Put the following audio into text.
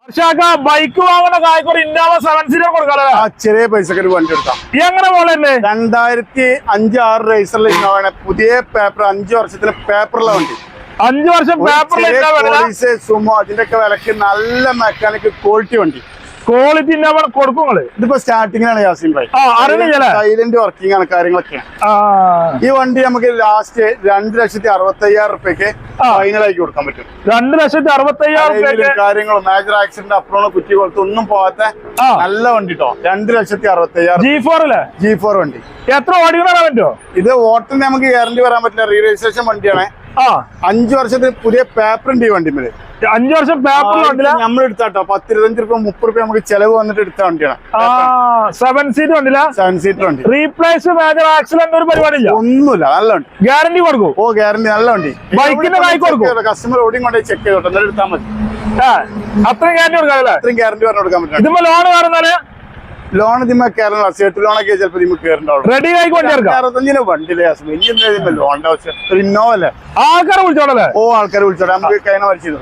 Bike വാങ്ങുന്ന കായ്ക്കൊരു Innova 7 seater കൊടുക്കാല്ലേ? ചെറിയ പൈസക്ക് ഒരു വണ്ടി എടുക്കാം. എങ്ങനെ പോലെ 2005-6 റേസറിൽ ഇന്നോവയാണ്. പുതിയ പേപ്പർ 5 വർഷത്തിന് പേപ്പറുള്ള വണ്ടി. 5 വർഷം പേപ്പറിൽ സുമോ അതിന്റെ ഒക്കെ വിലക്ക് നല്ല മെക്കാനിക് ക്വാളിറ്റി വണ്ടി. ക്വാളിറ്റി ഇന്നോവ കൊടുക്കും. ഇതിപ്പോ സ്റ്റാർട്ടിങ്ങിലാണ് യാസിൻ ഭായി. സൈലന്റ് വർക്കിംഗ് ആണ് കാര്യങ്ങളൊക്കെ. ഈ വണ്ടി നമുക്ക് ലാസ്റ്റ് 2,65,000 റുപ്യക്ക് ഫൈനലാക്കി കൊടുക്കാൻ പറ്റും. 2,65,000 കാര്യങ്ങളും മേജർ ആക്സിഡന്റ് അപ്രോണോ കുറ്റി പോലത്തെ ഒന്നും പോകാത്ത നല്ല വണ്ടി കേട്ടോ. 2,60,000 G4 വണ്ടി. എത്ര ഓടിക്കാൻ പറ്റുമോ? ഇത് ഓട്ടത്തിന് നമുക്ക് ഗ്യാരണ്ടി വരാൻ പറ്റില്ല. റീ രജിസ്ട്രേഷൻ വണ്ടിയാണ്. 5 വർഷത്തിന് പുതിയ പേപ്പർ ഉണ്ട് ഈ വണ്ടി. 5 വർഷം പേപ്പർ നമ്മൾ എടുത്താട്ടോ 10-25 രൂപ 30 രൂപ നമുക്ക് ചെലവ് വന്നിട്ട് എടുത്ത വണ്ടിയാണ്. 7 സീറ്റർ വണ്ടില്ല. 7 സീറ്റർ വണ്ടി. റീപ്ലേസ് മേജർ ആക്സിഡന്റ് ഒരു പരിപാടിയില്ല. ഒന്നുമില്ല. നല്ല വണ്ടി. ഗ്യാരണ്ടി കൊടുക്കും. ഓ ഗ്യാരണ്ടി നല്ല വണ്ടി. ബൈക്കിന്റെ കായ് കൊടുക്കും. കസ്റ്റമർ ഓടിയും കൊണ്ടേ ചെക്ക് ചെയ്തോട്ടെ എന്നിട്ട് എടുത്താൽ മതി. അത്രയും ഗ്യാരണ്ടി കൊടുക്കാം. അത്രയും ഗ്യാരണ്ടി പറഞ്ഞു കൊടുക്കാൻ പറ്റും. ഇതിപ്പോ ലോൺ വേറെ ലോൺ ഇതിമ്മ കയറണം. സെറ്റ് ലോണൊക്കെ ചിലപ്പോൾ നമുക്ക് കയറുണ്ടാവും. റെഡി ആയി വണ്ടി 65 വണ്ടിയിലെ ഇനി ലോണിന്റെ ആവശ്യം. ഒരു ഇന്നോവ അല്ലേ? ആൾക്കാരെ വിളിച്ചോളല്ലേ? ഓ ആൾക്കാരെ വിളിച്ചോട്ടെ. നമുക്ക് കഴിഞ്ഞ വരച്ചു.